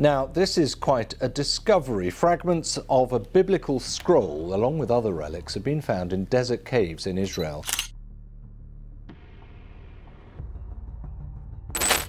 Now, this is quite a discovery. Fragments of a biblical scroll, along with other relics, have been found in desert caves in Israel.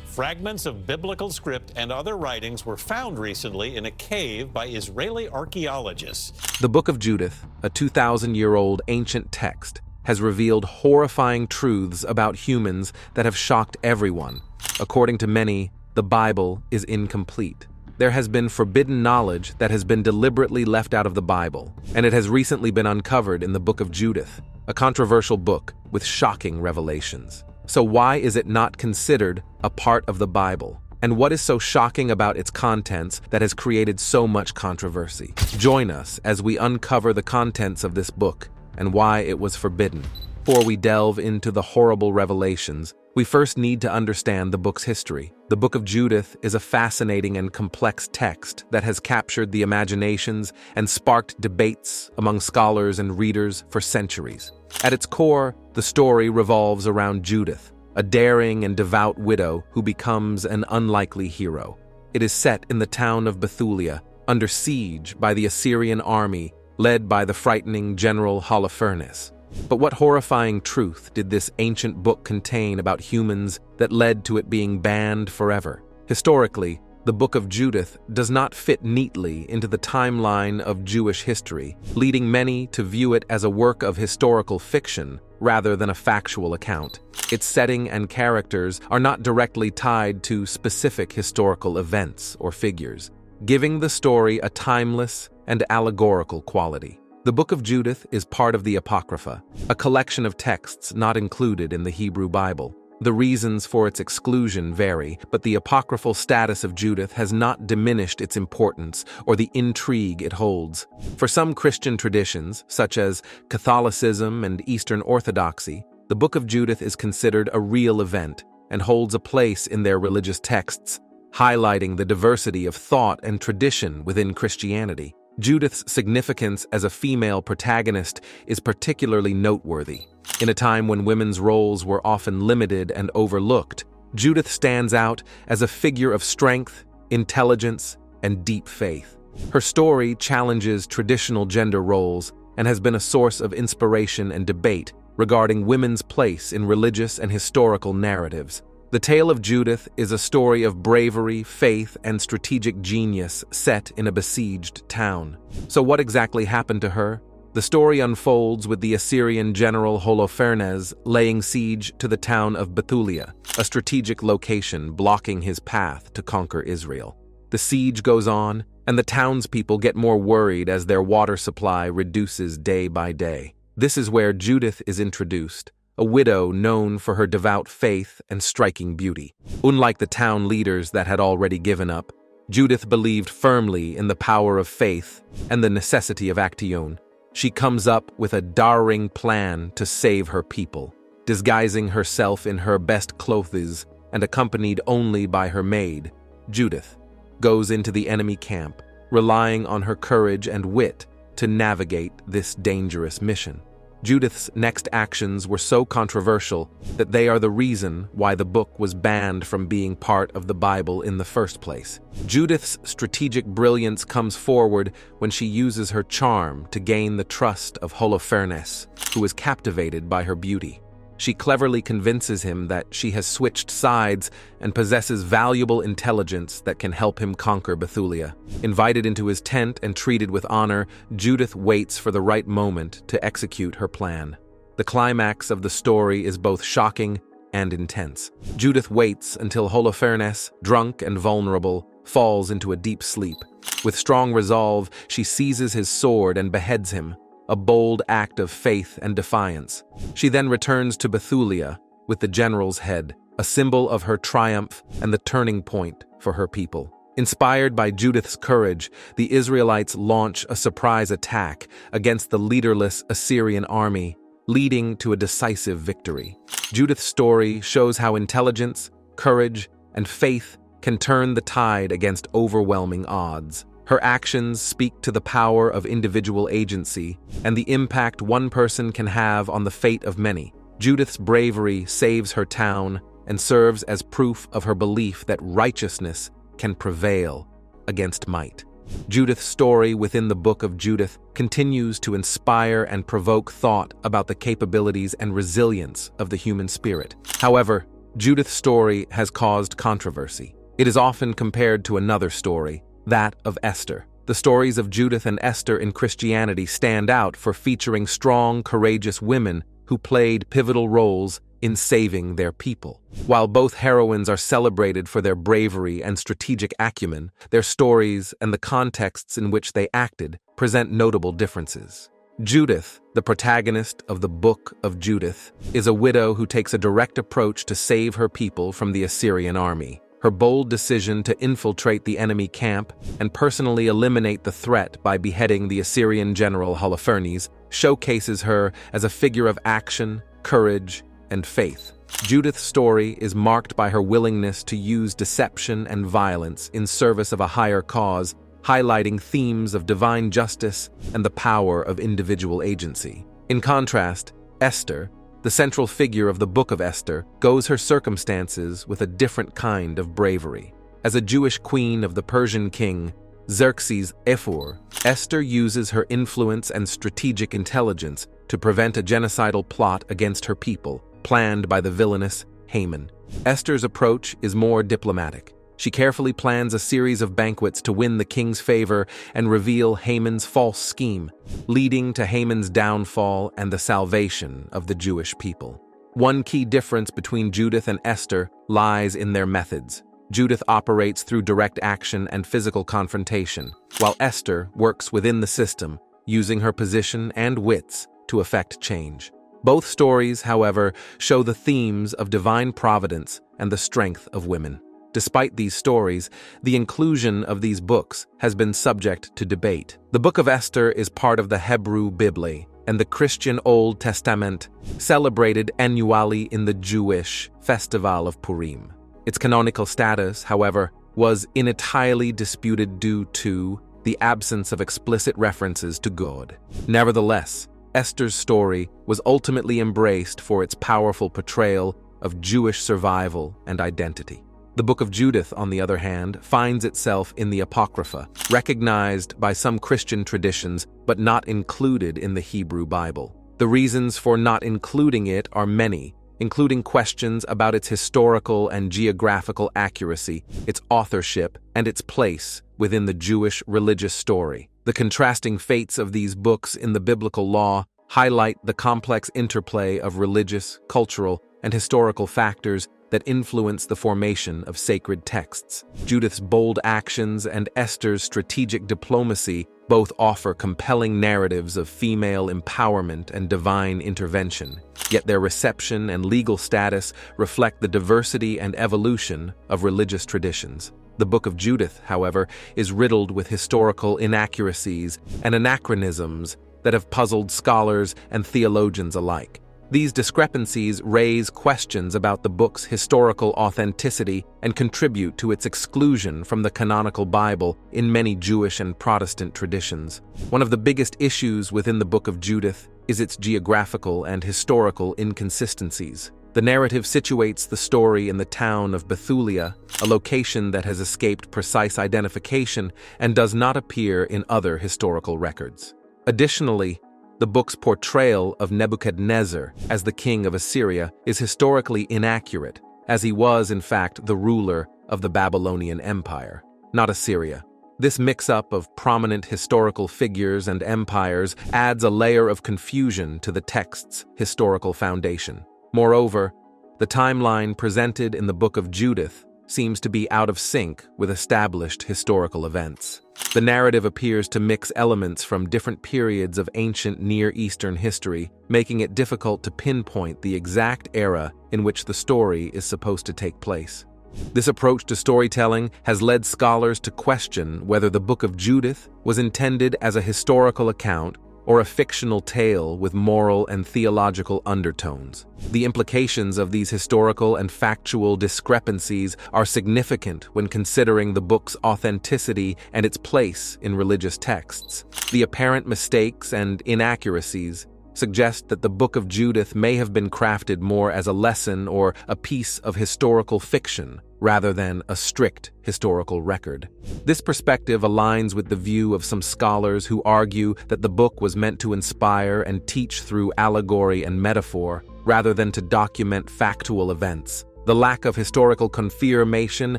Fragments of biblical script and other writings were found recently in a cave by Israeli archaeologists. The Book of Judith, a 2,000-year-old ancient text, has revealed horrifying truths about humans that have shocked everyone. According to many, the Bible is incomplete. There has been forbidden knowledge that has been deliberately left out of the Bible, and it has recently been uncovered in the Book of Judith, a controversial book with shocking revelations. So why is it not considered a part of the Bible? And what is so shocking about its contents that has created so much controversy? Join us as we uncover the contents of this book and why it was forbidden. Before we delve into the horrible revelations, we first need to understand the book's history. The Book of Judith is a fascinating and complex text that has captured the imaginations and sparked debates among scholars and readers for centuries. At its core, the story revolves around Judith, a daring and devout widow who becomes an unlikely hero. It is set in the town of Bethulia, under siege by the Assyrian army led by the frightening general Holofernes. But what horrifying truth did this ancient book contain about humans that led to it being banned forever? Historically, the Book of Judith does not fit neatly into the timeline of Jewish history, leading many to view it as a work of historical fiction rather than a factual account. Its setting and characters are not directly tied to specific historical events or figures, giving the story a timeless and allegorical quality. The Book of Judith is part of the Apocrypha, a collection of texts not included in the Hebrew Bible. The reasons for its exclusion vary, but the apocryphal status of Judith has not diminished its importance or the intrigue it holds. For some Christian traditions, such as Catholicism and Eastern Orthodoxy, the Book of Judith is considered a real event and holds a place in their religious texts, highlighting the diversity of thought and tradition within Christianity. Judith's significance as a female protagonist is particularly noteworthy. In a time when women's roles were often limited and overlooked, Judith stands out as a figure of strength, intelligence, and deep faith. Her story challenges traditional gender roles and has been a source of inspiration and debate regarding women's place in religious and historical narratives. The tale of Judith is a story of bravery, faith, and strategic genius set in a besieged town. So what exactly happened to her? The story unfolds with the Assyrian general Holofernes laying siege to the town of Bethulia, a strategic location blocking his path to conquer Israel. The siege goes on, and the townspeople get more worried as their water supply reduces day by day. This is where Judith is introduced, a widow known for her devout faith and striking beauty. Unlike the town leaders that had already given up, Judith believed firmly in the power of faith and the necessity of action. She comes up with a daring plan to save her people, disguising herself in her best clothes and accompanied only by her maid. Judith goes into the enemy camp, relying on her courage and wit to navigate this dangerous mission. Judith's next actions were so controversial that they are the reason why the book was banned from being part of the Bible in the first place. Judith's strategic brilliance comes forward when she uses her charm to gain the trust of Holofernes, who is captivated by her beauty. She cleverly convinces him that she has switched sides and possesses valuable intelligence that can help him conquer Bethulia. Invited into his tent and treated with honor, Judith waits for the right moment to execute her plan. The climax of the story is both shocking and intense. Judith waits until Holofernes, drunk and vulnerable, falls into a deep sleep. With strong resolve, she seizes his sword and beheads him, a bold act of faith and defiance. She then returns to Bethulia with the general's head, a symbol of her triumph and the turning point for her people. Inspired by Judith's courage, the Israelites launch a surprise attack against the leaderless Assyrian army, leading to a decisive victory. Judith's story shows how intelligence, courage, and faith can turn the tide against overwhelming odds. Her actions speak to the power of individual agency and the impact one person can have on the fate of many. Judith's bravery saves her town and serves as proof of her belief that righteousness can prevail against might. Judith's story within the Book of Judith continues to inspire and provoke thought about the capabilities and resilience of the human spirit. However, Judith's story has caused controversy. It is often compared to another story, that of Esther. The stories of Judith and Esther in Christianity stand out for featuring strong, courageous women who played pivotal roles in saving their people. While both heroines are celebrated for their bravery and strategic acumen, their stories and the contexts in which they acted present notable differences. Judith, the protagonist of the Book of Judith, is a widow who takes a direct approach to save her people from the Assyrian army. Her bold decision to infiltrate the enemy camp and personally eliminate the threat by beheading the Assyrian general Holofernes showcases her as a figure of action, courage, and faith. Judith's story is marked by her willingness to use deception and violence in service of a higher cause, highlighting themes of divine justice and the power of individual agency. In contrast, Esther, the central figure of the Book of Esther, goes her circumstances with a different kind of bravery. As a Jewish queen of the Persian king Xerxes Ephor, Esther uses her influence and strategic intelligence to prevent a genocidal plot against her people, planned by the villainous Haman. Esther's approach is more diplomatic. She carefully plans a series of banquets to win the king's favor and reveal Haman's false scheme, leading to Haman's downfall and the salvation of the Jewish people. One key difference between Judith and Esther lies in their methods. Judith operates through direct action and physical confrontation, while Esther works within the system, using her position and wits to effect change. Both stories, however, show the themes of divine providence and the strength of women. Despite these stories, the inclusion of these books has been subject to debate. The Book of Esther is part of the Hebrew Bible and the Christian Old Testament, celebrated annually in the Jewish festival of Purim. Its canonical status, however, was entirely disputed due to the absence of explicit references to God. Nevertheless, Esther's story was ultimately embraced for its powerful portrayal of Jewish survival and identity. The Book of Judith, on the other hand, finds itself in the Apocrypha, recognized by some Christian traditions but not included in the Hebrew Bible. The reasons for not including it are many, including questions about its historical and geographical accuracy, its authorship, and its place within the Jewish religious story. The contrasting fates of these books in the biblical law highlight the complex interplay of religious, cultural, and historical factors that influence the formation of sacred texts. Judith's bold actions and Esther's strategic diplomacy both offer compelling narratives of female empowerment and divine intervention, yet their reception and legal status reflect the diversity and evolution of religious traditions. The Book of Judith, however, is riddled with historical inaccuracies and anachronisms that have puzzled scholars and theologians alike. These discrepancies raise questions about the book's historical authenticity and contribute to its exclusion from the canonical Bible in many Jewish and Protestant traditions. One of the biggest issues within the Book of Judith is its geographical and historical inconsistencies. The narrative situates the story in the town of Bethulia, a location that has escaped precise identification and does not appear in other historical records. Additionally, the book's portrayal of Nebuchadnezzar as the king of Assyria is historically inaccurate, as he was, in fact, the ruler of the Babylonian Empire, not Assyria. This mix-up of prominent historical figures and empires adds a layer of confusion to the text's historical foundation. Moreover, the timeline presented in the Book of Judith seems to be out of sync with established historical events. The narrative appears to mix elements from different periods of ancient Near Eastern history, making it difficult to pinpoint the exact era in which the story is supposed to take place. This approach to storytelling has led scholars to question whether the Book of Judith was intended as a historical account or a fictional tale with moral and theological undertones. The implications of these historical and factual discrepancies are significant when considering the book's authenticity and its place in religious texts. The apparent mistakes and inaccuracies suggest that the Book of Judith may have been crafted more as a lesson or a piece of historical fiction rather than a strict historical record. This perspective aligns with the view of some scholars who argue that the book was meant to inspire and teach through allegory and metaphor, rather than to document factual events. The lack of historical confirmation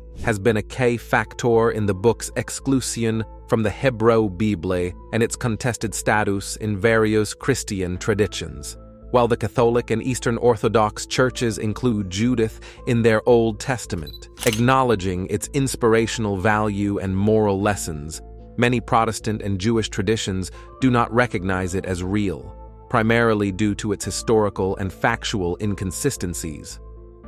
has been a key factor in the book's exclusion from the Hebrew Bible and its contested status in various Christian traditions. While the Catholic and Eastern Orthodox churches include Judith in their Old Testament, acknowledging its inspirational value and moral lessons, many Protestant and Jewish traditions do not recognize it as real, primarily due to its historical and factual inconsistencies.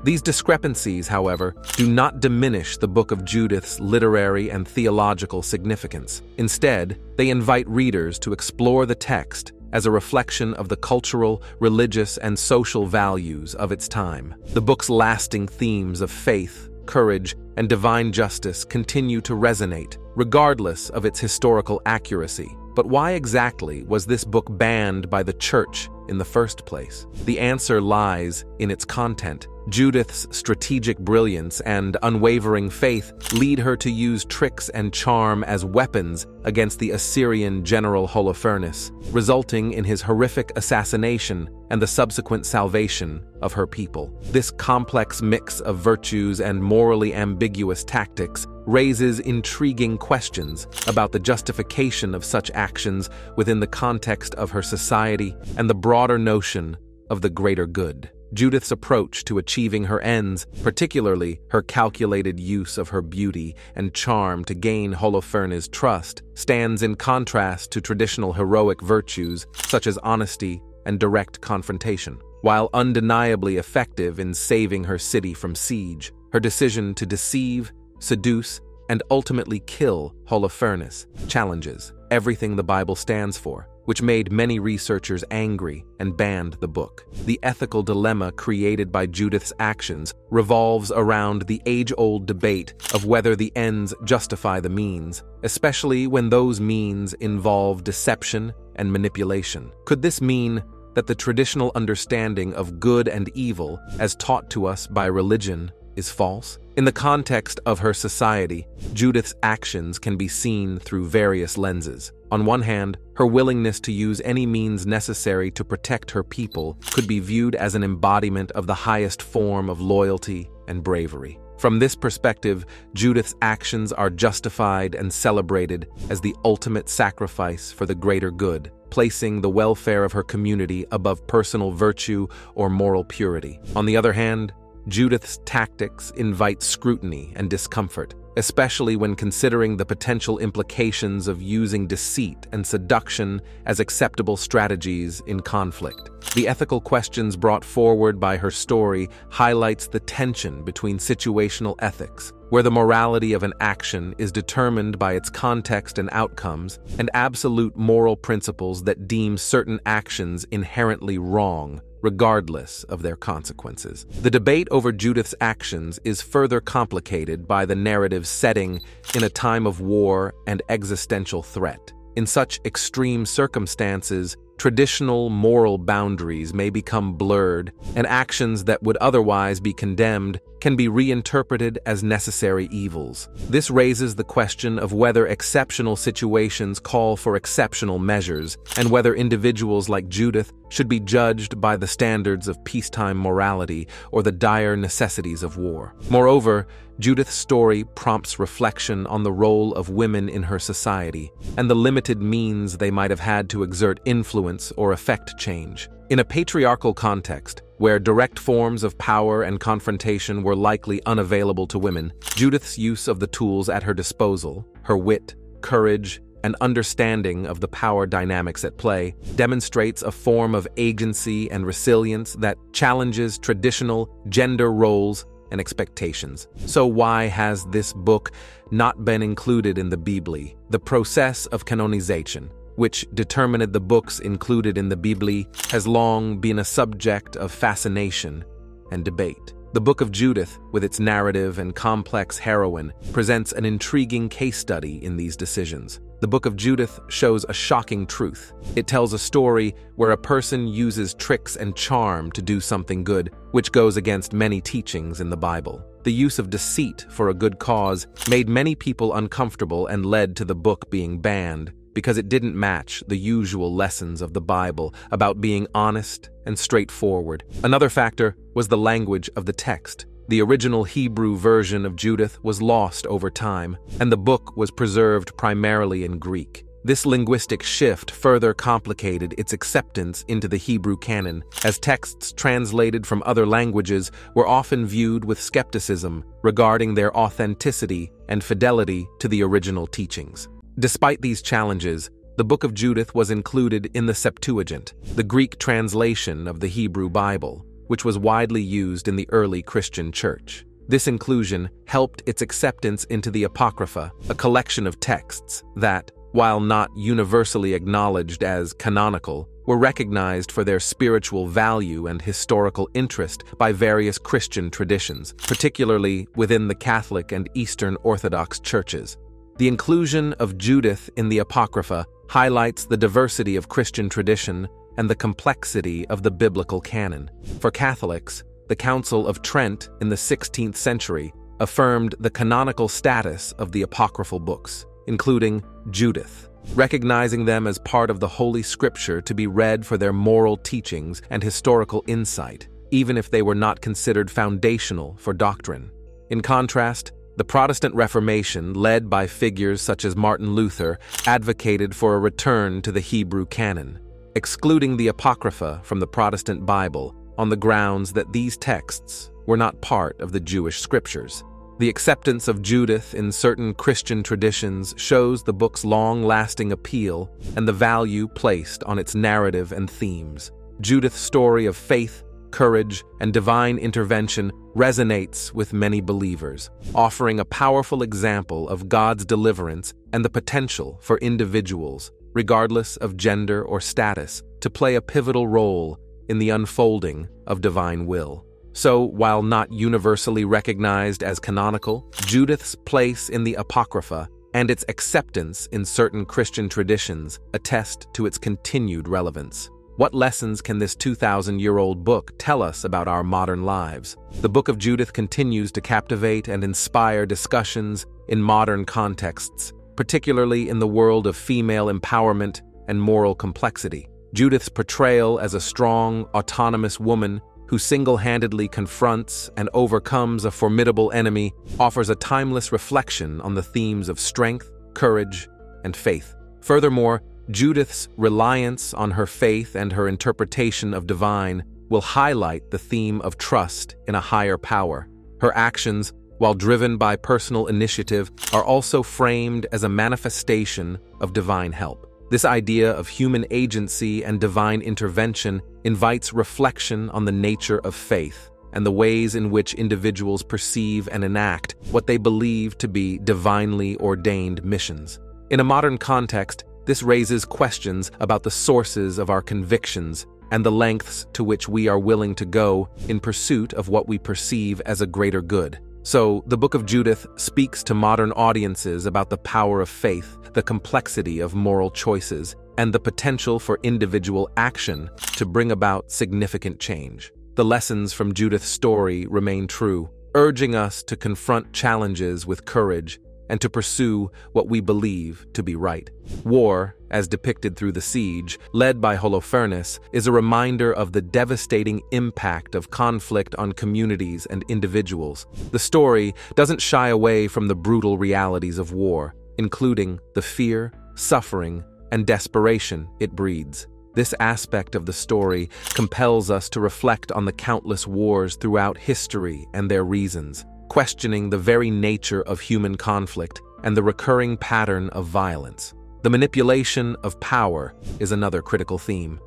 These discrepancies, however, do not diminish the Book of Judith's literary and theological significance. Instead, they invite readers to explore the text as a reflection of the cultural, religious, and social values of its time. The book's lasting themes of faith, courage, and divine justice continue to resonate, regardless of its historical accuracy. But why exactly was this book banned by the church in the first place? The answer lies in its content. Judith's strategic brilliance and unwavering faith lead her to use tricks and charm as weapons against the Assyrian general Holofernes, resulting in his horrific assassination and the subsequent salvation of her people. This complex mix of virtues and morally ambiguous tactics raises intriguing questions about the justification of such actions within the context of her society and the broader notion of the greater good. Judith's approach to achieving her ends, particularly her calculated use of her beauty and charm to gain Holofernes' trust, stands in contrast to traditional heroic virtues such as honesty and direct confrontation. While undeniably effective in saving her city from siege, her decision to deceive, seduce, and ultimately kill Holofernes challenges everything the Bible stands for, which made many researchers angry and banned the book. The ethical dilemma created by Judith's actions revolves around the age-old debate of whether the ends justify the means, especially when those means involve deception and manipulation. Could this mean that the traditional understanding of good and evil, as taught to us by religion, is false? In the context of her society, Judith's actions can be seen through various lenses. On one hand, her willingness to use any means necessary to protect her people could be viewed as an embodiment of the highest form of loyalty and bravery. From this perspective, Judith's actions are justified and celebrated as the ultimate sacrifice for the greater good, placing the welfare of her community above personal virtue or moral purity. On the other hand, Judith's tactics invite scrutiny and discomfort, especially when considering the potential implications of using deceit and seduction as acceptable strategies in conflict. The ethical questions brought forward by her story highlights the tension between situational ethics, where the morality of an action is determined by its context and outcomes, and absolute moral principles that deem certain actions inherently wrong, regardless of their consequences. The debate over Judith's actions is further complicated by the narrative's setting in a time of war and existential threat. In such extreme circumstances, traditional moral boundaries may become blurred, and actions that would otherwise be condemned can be reinterpreted as necessary evils. This raises the question of whether exceptional situations call for exceptional measures, and whether individuals like Judith should be judged by the standards of peacetime morality or the dire necessities of war. Moreover, Judith's story prompts reflection on the role of women in her society and the limited means they might have had to exert influence or affect change. In a patriarchal context, where direct forms of power and confrontation were likely unavailable to women, Judith's use of the tools at her disposal, her wit, courage, and understanding of the power dynamics at play, demonstrates a form of agency and resilience that challenges traditional gender roles and expectations. So why has this book not been included in the Bible? The process of canonization, which determined the books included in the Bible, has long been a subject of fascination and debate. The Book of Judith, with its narrative and complex heroine, presents an intriguing case study in these decisions. The Book of Judith shows a shocking truth. It tells a story where a person uses tricks and charm to do something good, which goes against many teachings in the Bible. the use of deceit for a good cause made many people uncomfortable and led to the book being banned because it didn't match the usual lessons of the Bible about being honest and straightforward. Another factor was the language of the text. The original Hebrew version of Judith was lost over time, and the book was preserved primarily in Greek. This linguistic shift further complicated its acceptance into the Hebrew canon, as texts translated from other languages were often viewed with skepticism regarding their authenticity and fidelity to the original teachings. Despite these challenges, the Book of Judith was included in the Septuagint, the Greek translation of the Hebrew Bible, which was widely used in the early Christian church. This inclusion helped its acceptance into the Apocrypha, a collection of texts that, while not universally acknowledged as canonical, were recognized for their spiritual value and historical interest by various Christian traditions, particularly within the Catholic and Eastern Orthodox churches. The inclusion of Judith in the Apocrypha highlights the diversity of Christian tradition and the complexity of the biblical canon. For Catholics, the Council of Trent in the 16th century affirmed the canonical status of the apocryphal books, including Judith, recognizing them as part of the Holy Scripture to be read for their moral teachings and historical insight, even if they were not considered foundational for doctrine. In contrast, the Protestant Reformation, led by figures such as Martin Luther, advocated for a return to the Hebrew canon, excluding the Apocrypha from the Protestant Bible on the grounds that these texts were not part of the Jewish scriptures. The acceptance of Judith in certain Christian traditions shows the book's long-lasting appeal and the value placed on its narrative and themes. Judith's story of faith, courage, and divine intervention resonates with many believers, offering a powerful example of God's deliverance and the potential for individuals, regardless of gender or status, to play a pivotal role in the unfolding of divine will. So, while not universally recognized as canonical, Judith's place in the Apocrypha and its acceptance in certain Christian traditions attest to its continued relevance. What lessons can this 2,000-year-old book tell us about our modern lives? The Book of Judith continues to captivate and inspire discussions in modern contexts, particularly in the world of female empowerment and moral complexity. Judith's portrayal as a strong, autonomous woman who single-handedly confronts and overcomes a formidable enemy offers a timeless reflection on the themes of strength, courage, and faith. Furthermore, Judith's reliance on her faith and her interpretation of divine will highlight the theme of trust in a higher power. Her actions, while driven by personal initiative, are also framed as a manifestation of divine help. This idea of human agency and divine intervention invites reflection on the nature of faith and the ways in which individuals perceive and enact what they believe to be divinely ordained missions. In a modern context, this raises questions about the sources of our convictions and the lengths to which we are willing to go in pursuit of what we perceive as a greater good. So, the Book of Judith speaks to modern audiences about the power of faith, the complexity of moral choices, and the potential for individual action to bring about significant change. The lessons from Judith's story remain true, urging us to confront challenges with courage and to pursue what we believe to be right. War, as depicted through the siege, led by Holofernes, is a reminder of the devastating impact of conflict on communities and individuals. The story doesn't shy away from the brutal realities of war, including the fear, suffering, and desperation it breeds. This aspect of the story compels us to reflect on the countless wars throughout history and their reasons, questioning the very nature of human conflict and the recurring pattern of violence. The manipulation of power is another critical theme.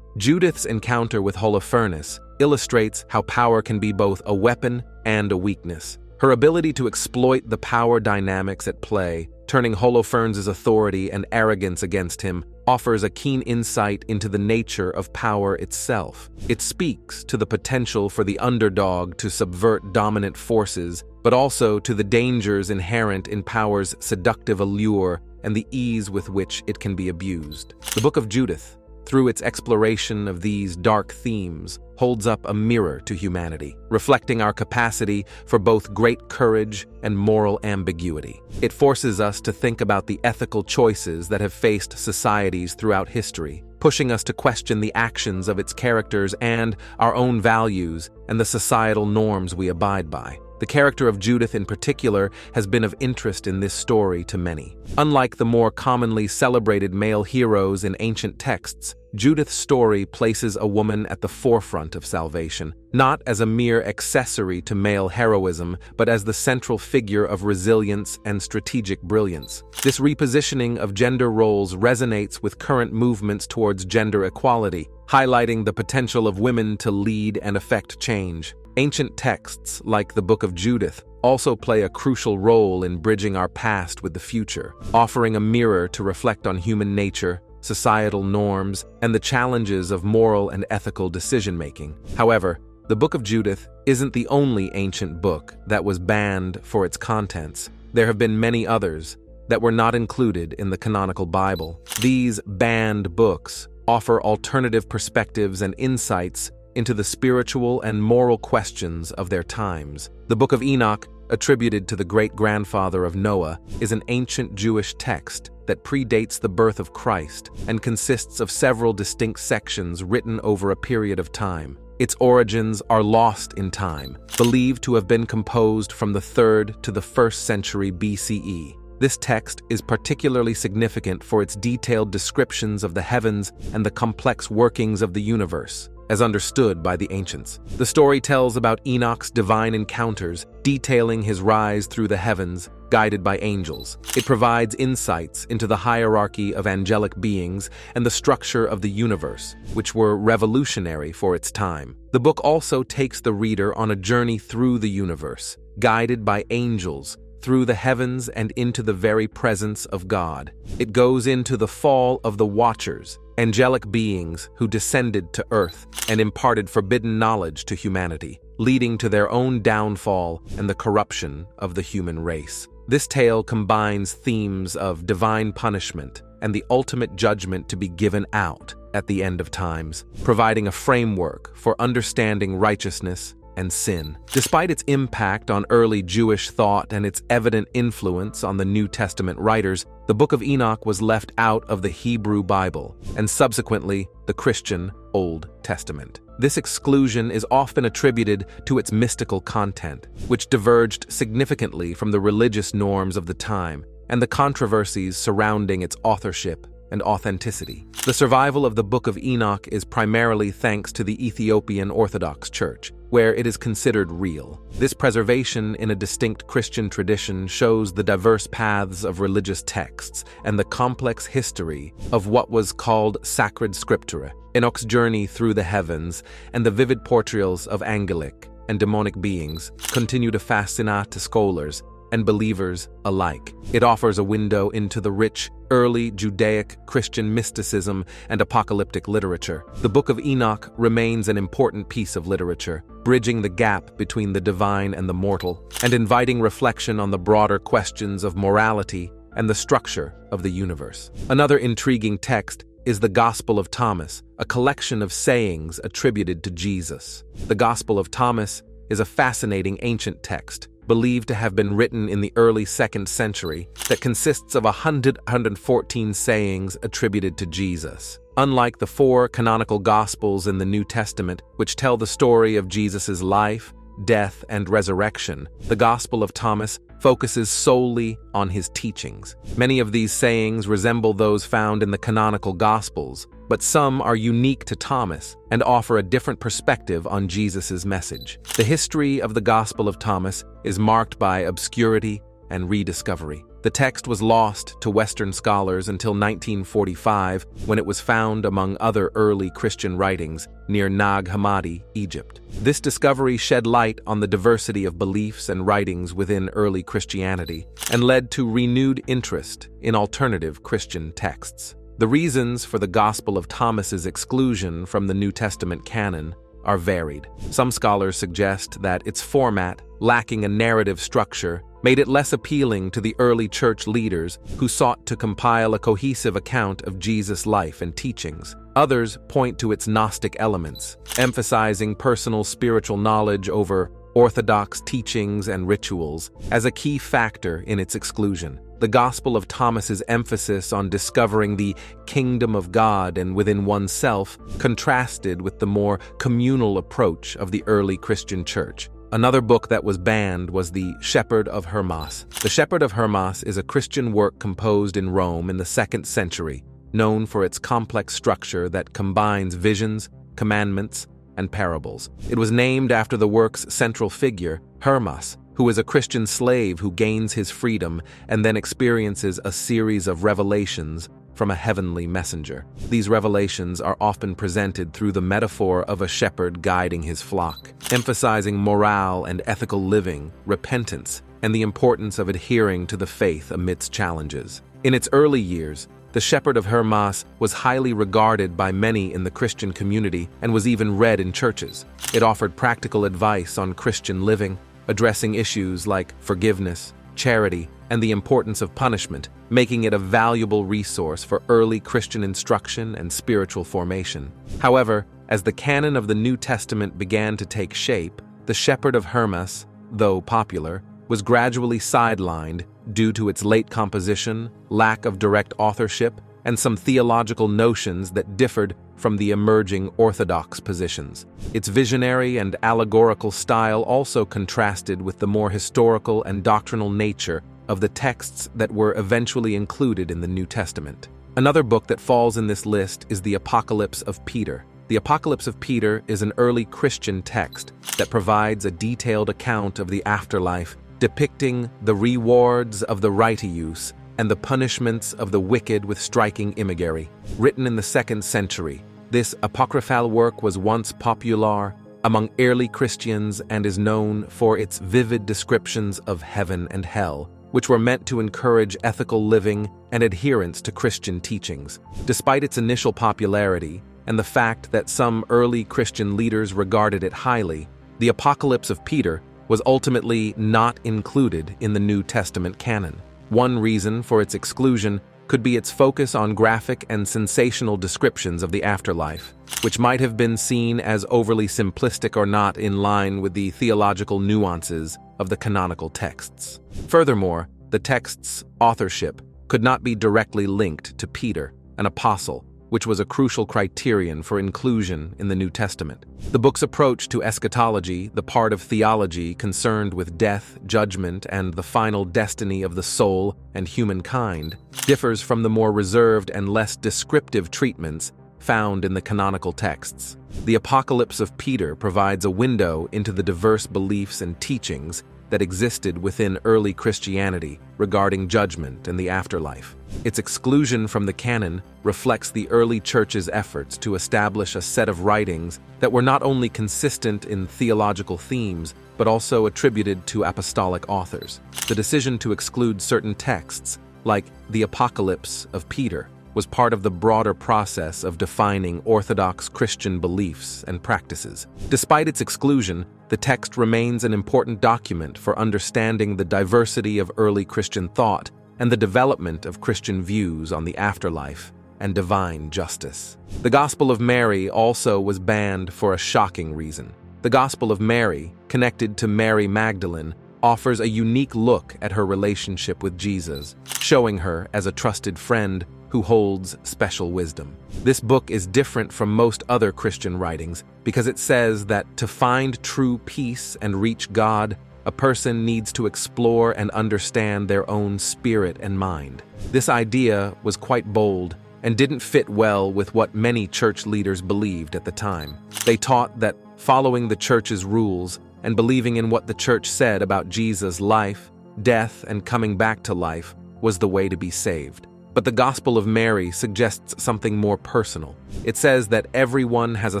Judith's encounter with Holofernes illustrates how power can be both a weapon and a weakness. Her ability to exploit the power dynamics at play, turning Holofernes' authority and arrogance against him, offers a keen insight into the nature of power itself. It speaks to the potential for the underdog to subvert dominant forces, but also to the dangers inherent in power's seductive allure and the ease with which it can be abused. The Book of Judith, through its exploration of these dark themes, holds up a mirror to humanity, reflecting our capacity for both great courage and moral ambiguity. It forces us to think about the ethical choices that have faced societies throughout history, pushing us to question the actions of its characters and our own values and the societal norms we abide by. The character of Judith in particular has been of interest in this story to many. Unlike the more commonly celebrated male heroes in ancient texts, Judith's story places a woman at the forefront of salvation, not as a mere accessory to male heroism, but as the central figure of resilience and strategic brilliance. This repositioning of gender roles resonates with current movements towards gender equality, highlighting the potential of women to lead and affect change. Ancient texts, like the Book of Judith, also play a crucial role in bridging our past with the future, offering a mirror to reflect on human nature, societal norms, and the challenges of moral and ethical decision-making. However, the Book of Judith isn't the only ancient book that was banned for its contents. There have been many others that were not included in the canonical Bible. These banned books offer alternative perspectives and insights into the spiritual and moral questions of their times. The Book of Enoch, attributed to the great-grandfather of Noah, is an ancient Jewish text that predates the birth of Christ and consists of several distinct sections written over a period of time. Its origins are lost in time, believed to have been composed from the 3rd to the 1st century BCE. This text is particularly significant for its detailed descriptions of the heavens and the complex workings of the universe, as understood by the ancients. The story tells about Enoch's divine encounters, detailing his rise through the heavens, guided by angels. It provides insights into the hierarchy of angelic beings and the structure of the universe, which were revolutionary for its time. The book also takes the reader on a journey through the universe, guided by angels, through the heavens and into the very presence of God. It goes into the fall of the Watchers, angelic beings who descended to earth and imparted forbidden knowledge to humanity, leading to their own downfall and the corruption of the human race. This tale combines themes of divine punishment and the ultimate judgment to be given out at the end of times, providing a framework for understanding righteousness and sin. Despite its impact on early Jewish thought and its evident influence on the New Testament writers, the Book of Enoch was left out of the Hebrew Bible and subsequently the Christian Old Testament. This exclusion is often attributed to its mystical content, which diverged significantly from the religious norms of the time and the controversies surrounding its authorship and authenticity. The survival of the Book of Enoch is primarily thanks to the Ethiopian Orthodox Church, where it is considered real. This preservation in a distinct Christian tradition shows the diverse paths of religious texts and the complex history of what was called sacred scriptura. Enoch's journey through the heavens and the vivid portrayals of angelic and demonic beings continue to fascinate scholars and believers alike. It offers a window into the rich, early Judaic Christian mysticism and apocalyptic literature. The Book of Enoch remains an important piece of literature, bridging the gap between the divine and the mortal, and inviting reflection on the broader questions of morality and the structure of the universe. Another intriguing text is the Gospel of Thomas, a collection of sayings attributed to Jesus. The Gospel of Thomas is a fascinating ancient text, believed to have been written in the early 2nd century, that consists of 114 sayings attributed to Jesus. Unlike the 4 canonical Gospels in the New Testament, which tell the story of Jesus' life, death, and resurrection, the Gospel of Thomas focuses solely on his teachings. Many of these sayings resemble those found in the canonical Gospels, but some are unique to Thomas and offer a different perspective on Jesus' message. The history of the Gospel of Thomas is marked by obscurity and rediscovery. The text was lost to Western scholars until 1945, when it was found among other early Christian writings near Nag Hammadi, Egypt. This discovery shed light on the diversity of beliefs and writings within early Christianity and led to renewed interest in alternative Christian texts. The reasons for the Gospel of Thomas's exclusion from the New Testament canon are varied. Some scholars suggest that its format, lacking a narrative structure made it less appealing to the early church leaders who sought to compile a cohesive account of Jesus' life and teachings. Others point to its Gnostic elements, emphasizing personal spiritual knowledge over orthodox teachings and rituals as a key factor in its exclusion. The Gospel of Thomas's emphasis on discovering the kingdom of God and within oneself contrasted with the more communal approach of the early Christian church. Another book that was banned was The Shepherd of Hermas. The Shepherd of Hermas is a Christian work composed in Rome in the 2nd century, known for its complex structure that combines visions, commandments, and parables. It was named after the work's central figure, Hermas, who is a Christian slave who gains his freedom and then experiences a series of revelations from a heavenly messenger. These revelations are often presented through the metaphor of a shepherd guiding his flock, emphasizing morale and ethical living, repentance, and the importance of adhering to the faith amidst challenges. In its early years, The Shepherd of Hermas was highly regarded by many in the Christian community and was even read in churches. It offered practical advice on Christian living, addressing issues like forgiveness, charity, and the importance of punishment, making it a valuable resource for early Christian instruction and spiritual formation. However, as the canon of the New Testament began to take shape, The Shepherd of Hermas, though popular, was gradually sidelined due to its late composition, lack of direct authorship, and some theological notions that differed from the emerging orthodox positions. Its visionary and allegorical style also contrasted with the more historical and doctrinal nature of the texts that were eventually included in the New Testament. Another book that falls in this list is the Apocalypse of Peter. The Apocalypse of Peter is an early Christian text that provides a detailed account of the afterlife, depicting the rewards of the righteous and the punishments of the wicked with striking imagery. Written in the 2nd century, this apocryphal work was once popular among early Christians and is known for its vivid descriptions of heaven and hell, which were meant to encourage ethical living and adherence to Christian teachings. Despite its initial popularity and the fact that some early Christian leaders regarded it highly, the Apocalypse of Peter was ultimately not included in the New Testament canon. One reason for its exclusion could be its focus on graphic and sensational descriptions of the afterlife, which might have been seen as overly simplistic or not in line with the theological nuances of the canonical texts. Furthermore, the text's authorship could not be directly linked to Peter, an apostle, which was a crucial criterion for inclusion in the New Testament. The book's approach to eschatology, the part of theology concerned with death, judgment, and the final destiny of the soul and humankind, differs from the more reserved and less descriptive treatments found in the canonical texts. The Apocalypse of Peter provides a window into the diverse beliefs and teachings that existed within early Christianity regarding judgment and the afterlife. Its exclusion from the canon reflects the early church's efforts to establish a set of writings that were not only consistent in theological themes, but also attributed to apostolic authors. The decision to exclude certain texts, like the Apocalypse of Peter, was part of the broader process of defining Orthodox Christian beliefs and practices. Despite its exclusion, the text remains an important document for understanding the diversity of early Christian thought and the development of Christian views on the afterlife and divine justice. The Gospel of Mary also was banned for a shocking reason. The Gospel of Mary, connected to Mary Magdalene, offers a unique look at her relationship with Jesus, showing her as a trusted friend who holds special wisdom. This book is different from most other Christian writings because it says that to find true peace and reach God, a person needs to explore and understand their own spirit and mind. This idea was quite bold and didn't fit well with what many church leaders believed at the time. They taught that following the church's rules and believing in what the church said about Jesus' life, death, and coming back to life was the way to be saved. But the Gospel of Mary suggests something more personal. It says that everyone has a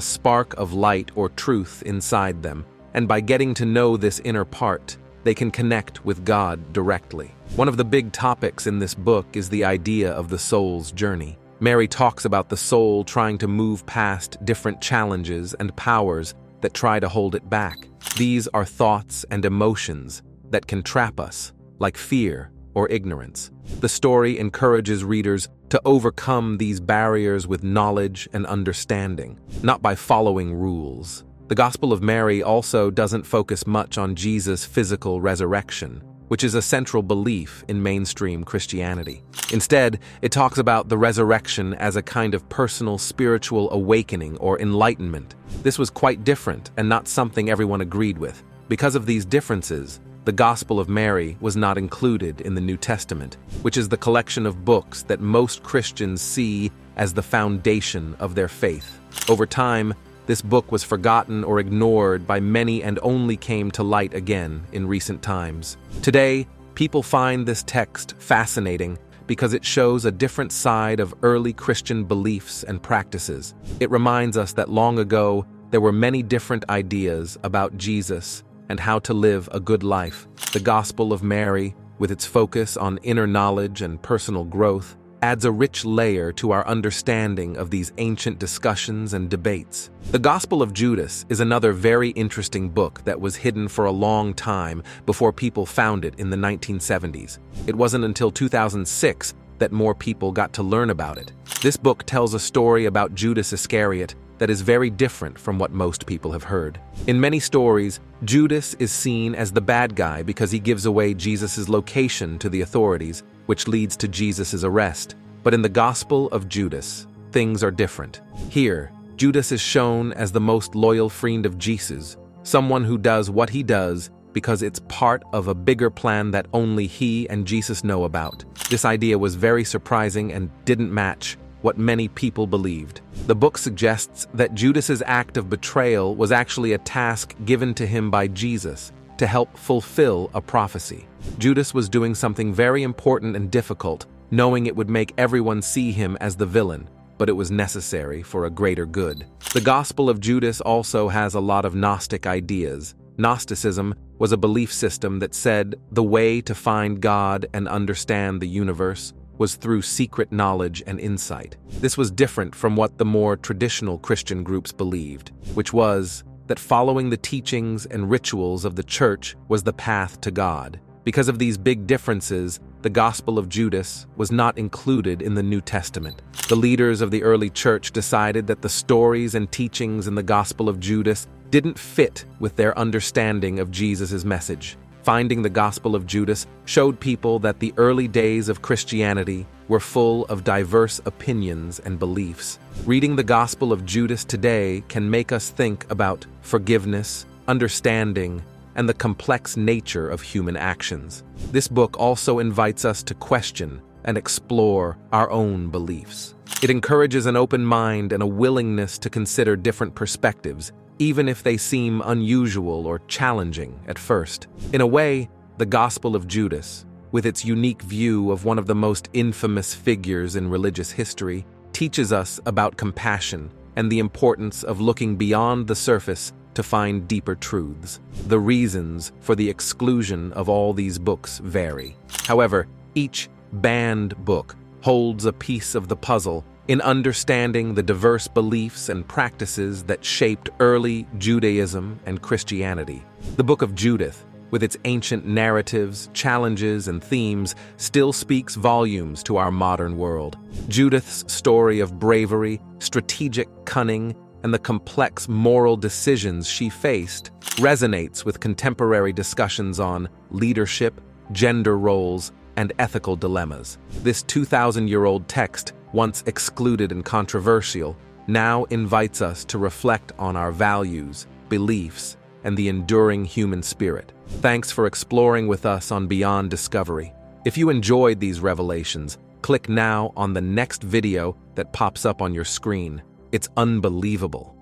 spark of light or truth inside them, and by getting to know this inner part, they can connect with God directly. One of the big topics in this book is the idea of the soul's journey. Mary talks about the soul trying to move past different challenges and powers that try to hold it back. These are thoughts and emotions that can trap us, like fear or ignorance. The story encourages readers to overcome these barriers with knowledge and understanding, not by following rules. The Gospel of Mary also doesn't focus much on Jesus' physical resurrection, which is a central belief in mainstream Christianity. Instead, it talks about the resurrection as a kind of personal spiritual awakening or enlightenment. This was quite different and not something everyone agreed with. Because of these differences, the Gospel of Mary was not included in the New Testament, which is the collection of books that most Christians see as the foundation of their faith. Over time, this book was forgotten or ignored by many and only came to light again in recent times. Today, people find this text fascinating because it shows a different side of early Christian beliefs and practices. It reminds us that long ago, there were many different ideas about Jesus and how to live a good life. The Gospel of Mary, with its focus on inner knowledge and personal growth, adds a rich layer to our understanding of these ancient discussions and debates. The Gospel of Judith is another very interesting book that was hidden for a long time before people found it in the 1970s. It wasn't until 2006 that more people got to learn about it. This book tells a story about Judas Iscariot that is very different from what most people have heard. In many stories, Judas is seen as the bad guy because he gives away Jesus' location to the authorities, which leads to Jesus' arrest. But in the Gospel of Judas, things are different. Here, Judas is shown as the most loyal friend of Jesus, someone who does what he does because it's part of a bigger plan that only he and Jesus know about. This idea was very surprising and didn't match what many people believed. The book suggests that Judas's act of betrayal was actually a task given to him by Jesus to help fulfill a prophecy. Judas was doing something very important and difficult, knowing it would make everyone see him as the villain, but it was necessary for a greater good. The Gospel of Judas also has a lot of Gnostic ideas. Gnosticism was a belief system that said the way to find God and understand the universe was through secret knowledge and insight. This was different from what the more traditional Christian groups believed, which was that following the teachings and rituals of the church was the path to God. Because of these big differences, the Gospel of Judas was not included in the New Testament. The leaders of the early church decided that the stories and teachings in the Gospel of Judas didn't fit with their understanding of Jesus' message. Finding the Gospel of Judas showed people that the early days of Christianity were full of diverse opinions and beliefs. Reading the Gospel of Judas today can make us think about forgiveness, understanding, and the complex nature of human actions. This book also invites us to question and explore our own beliefs. It encourages an open mind and a willingness to consider different perspectives, even if they seem unusual or challenging at first. In a way, the Gospel of Judas, with its unique view of one of the most infamous figures in religious history, teaches us about compassion and the importance of looking beyond the surface to find deeper truths. The reasons for the exclusion of all these books vary. However, each banned book holds a piece of the puzzle in understanding the diverse beliefs and practices that shaped early Judaism and Christianity. The Book of Judith, with its ancient narratives, challenges, and themes, still speaks volumes to our modern world. Judith's story of bravery, strategic cunning, and the complex moral decisions she faced resonates with contemporary discussions on leadership, gender roles, and ethical dilemmas. This 2,000-year-old text, once excluded and controversial, now invites us to reflect on our values, beliefs, and the enduring human spirit. Thanks for exploring with us on Beyond Discovery. If you enjoyed these revelations, click now on the next video that pops up on your screen. It's unbelievable.